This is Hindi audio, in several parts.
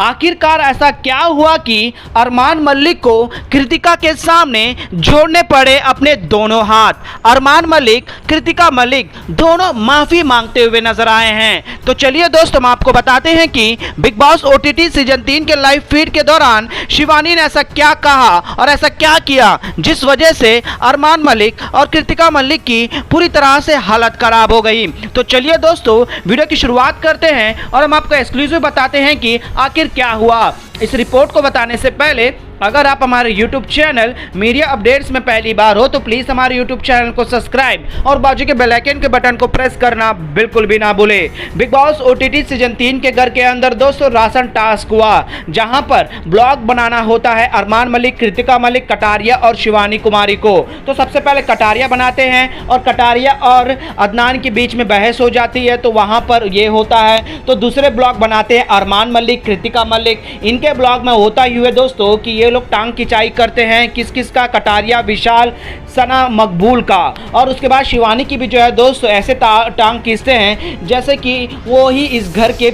आखिरकार ऐसा क्या हुआ कि अरमान मलिक को कृतिका के सामने जोड़ने पड़े अपने दोनों हाथ। अरमान मलिक, कृतिका मलिक दोनों माफी मांगते हुए नजर आए हैं। तो चलिए दोस्तों, हम आपको बताते हैं कि बिग बॉस ओटीटी सीजन 3 के लाइव फीड के दौरान शिवानी ने ऐसा क्या कहा और ऐसा क्या किया जिस वजह से अरमान मलिक और कृतिका मलिक की पूरी तरह से हालत खराब हो गई। तो चलिए दोस्तों, वीडियो की शुरुआत करते हैं और हम आपको एक्सक्लूसिव बताते हैं कि आखिर क्या हुआ। इस रिपोर्ट को बताने से पहले अगर आप हमारे YouTube चैनल मीडिया अपडेट्स में पहली बार हो तो प्लीज़ हमारे YouTube चैनल को सब्सक्राइब और बाजू के बेल आइकन के बटन को प्रेस करना बिल्कुल भी ना भूले। बिग बॉस ओटीटी सीजन 3 के घर के अंदर दोस्तों राशन टास्क हुआ, जहां पर ब्लॉग बनाना होता है अरमान मलिक, कृतिका मलिक, कटारिया और शिवानी कुमारी को। तो सबसे पहले कटारिया बनाते हैं और कटारिया और अदनान के बीच में बहस हो जाती है, तो वहाँ पर ये होता है। तो दूसरे ब्लॉग बनाते हैं अरमान मलिक, कृतिका मलिक। इनके ब्लॉग में होता ही है दोस्तों कि ये लोग टांग खिंचाई करते हैं, किस किस का, कटारिया, विशाल, सना, मकबूल का। और उसके बाद शिवानी की भी जो है दोस्तों ऐसे टांग खींचते हैं जैसे कि वो ही इस घर के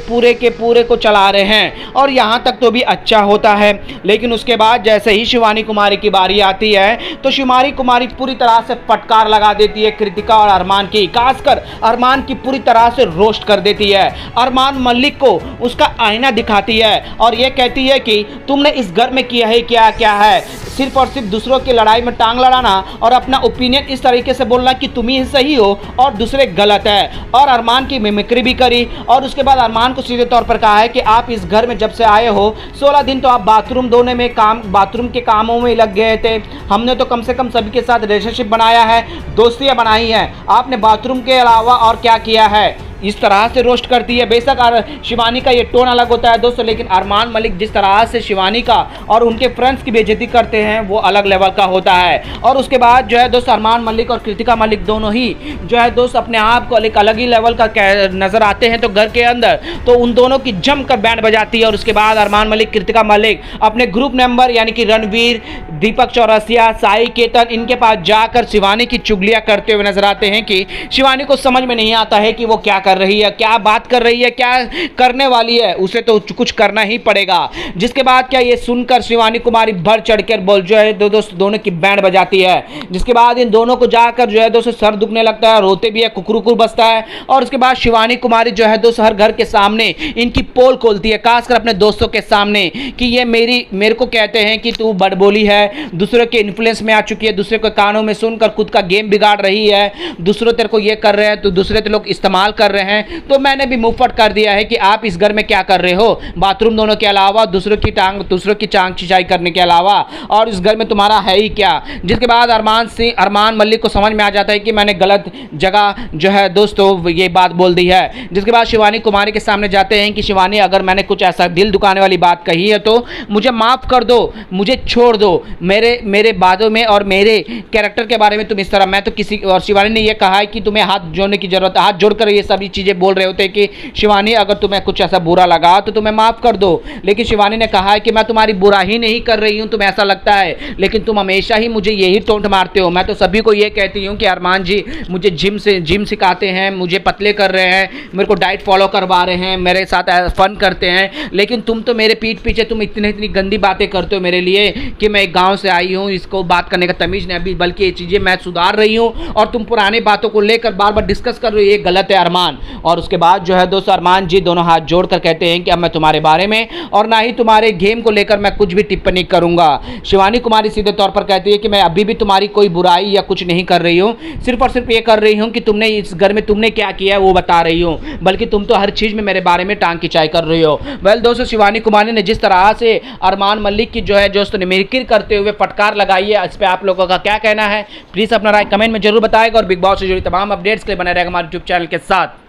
पूरे को चला रहे हैं, और यहाँ तक तो भी अच्छा होता है। लेकिन उसके बाद जैसे ही शिवानी कुमारी की बारी आती है तो शिवानी कुमारी पूरी तरह से फटकार लगा देती है कृतिका और अरमान की, खासकर अरमान की पूरी तरह से रोस्ट कर देती है। अरमान मलिक को उसका आईना दिखाती है और ये कहती है कि तुमने इस घर में किया है क्या क्या है, सिर्फ और सिर्फ दूसरों की लड़ाई में टांग लड़ाना और अपना ओपिनियन इस तरीके से बोलना कि तुम ही सही हो और दूसरे गलत है। और अरमान की मिमिक्री भी करी और उसके बाद अरमान को सीधे तौर पर कहा है कि आप इस घर में जब से आए हो 16 दिन तो आप बाथरूम धोने में बाथरूम के कामों में लग गए थे। हमने तो कम से कम सभी के साथ रिलेशनशिप बनाया है, दोस्तियां बनाई हैं, आपने बाथरूम के अलावा और क्या किया है। इस तरह से रोस्ट करती है। बेशक शिवानी का ये टोन अलग होता है दोस्तों, लेकिन अरमान मलिक जिस तरह से शिवानी का और उनके फ्रेंड्स की बेइज्जती करते हैं वो अलग लेवल का होता है। और उसके बाद जो है दोस्त अरमान मलिक और कृतिका मलिक दोनों ही जो है दोस्त अपने आप को एक अलग ही लेवल का नजर आते हैं। तो घर के अंदर तो उन दोनों की जमकर बैंड बजाती है। और उसके बाद अरमान मलिक, कृतिका मलिक अपने ग्रुप मेंबर यानी कि रणवीर, दीपक चौरसिया, साई केतन, इनके पास जाकर शिवानी की चुगलियां करते हुए नजर आते हैं कि शिवानी को समझ में नहीं आता है कि वो क्या कर रही है, क्या बात कर रही है, क्या करने वाली है, उसे तो कुछ करना ही पड़ेगा। जिसके बाद क्या ये सुनकर शिवानी कुमारी बढ़ चढ़कर बोल जो है दोस्तों दोनों की बैंड बजाती है। जिसके बाद इन दोनों को जाकर जो है दोस्तों सर दुखने लगता है, रोते भी है, कुकुर बसता है। और उसके बाद शिवानी कुमारी जो है दोस्तों हर घर के सामने इनकी पोल खोलती है, खासकर अपने दोस्तों के सामने, कि ये मेरे को कहते हैं कि तू बड़बोली है, दूसरों के इन्फ्लुएंस में आ चुकी है, दूसरे के कानों में सुनकर खुद का गेम बिगाड़ रही है, दूसरों तेरे को ये कर रहे हैं, तो दूसरे ते लोग इस्तेमाल कर रहे हैं। तो मैंने भी मुंह फट कर दिया है कि आप इस घर में क्या कर रहे हो, बाथरूम दोनों के अलावा, दूसरों की टांग खिंचाई करने के अलावा, और इस घर में तुम्हारा है ही क्या। जिसके बाद अरमान मलिक को समझ में आ जाता है कि मैंने गलत जगह जो है दोस्तों ये बात बोल दी है। जिसके बाद शिवानी कुमारी के सामने जाते हैं कि शिवानी, अगर मैंने कुछ ऐसा दिल दुखाने वाली बात कही है तो मुझे माफ़ कर दो, मुझे छोड़ दो, मेरे बातों में और मेरे कैरेक्टर के बारे में तुम इस तरह, मैं तो किसी, और शिवानी ने यह कहा है कि तुम्हें हाथ जोड़ने की जरूरत है, हाथ जोड़कर ये सभी चीज़ें बोल रहे होते कि शिवानी अगर तुम्हें कुछ ऐसा बुरा लगा तो तुम्हें माफ़ कर दो। लेकिन शिवानी ने कहा है कि मैं तुम्हारी बुरा ही नहीं कर रही हूँ, तुम्हें ऐसा लगता है, लेकिन तुम हमेशा ही मुझे यही टोंट मारते हो। मैं तो सभी को ये कहती हूँ कि अरमान जी मुझे जिम सिखाते हैं, मुझे पतले कर रहे हैं, मेरे को डाइट फॉलो करवा रहे हैं, मेरे साथ फन करते हैं, लेकिन तुम तो मेरे पीठ पीछे तुम इतनी गंदी बातें करते हो मेरे लिए कि मैं एक गाँव से आई हूँ, इसको बात करने का तमीज़ नहीं, अभी बल्कि ये चीज़ें मैं सुधार रही हूँ और तुम पुराने बातों को लेकर बार बार डिस्कस कर रहे हो, ये गलत है अरमान। और उसके बाद जो है दोस्तों अरमान जी दोनों हाथ जोड़कर कहते हैं कि अब मैं तुम्हारे बारे में और ना ही तुम्हारे गेम को लेकर मैं कुछ भी टिप्पणी करूंगा। शिवानी कुमारी सीधे तौर पर कहती है कि मैं अभी भी तुम्हारी कोई बुराई या कुछ नहीं कर रही हूँ, सिर्फ और सिर्फ ये कर रही हूँ कि तुमने इस घर में तुमने क्या किया है वो बता रही हूँ, बल्कि तुम तो हर चीज़ में मेरे बारे में टांग खिंचाई कर रही हो। वेल दोस्तों, शिवानी कुमारी ने जिस तरह से अरमान मलिक की जो है दोस्तों ने मिमिक्री करते हुए फटकार लगाई है, इस पर आप लोगों का क्या कहना है प्लीज़ अपना राय कमेंट में जरूर बताएगा। और बिग बॉस से जुड़ी तमाम अपडेट्स के लिए बने रहेगा हमारे यूट्यूब चैनल के साथ।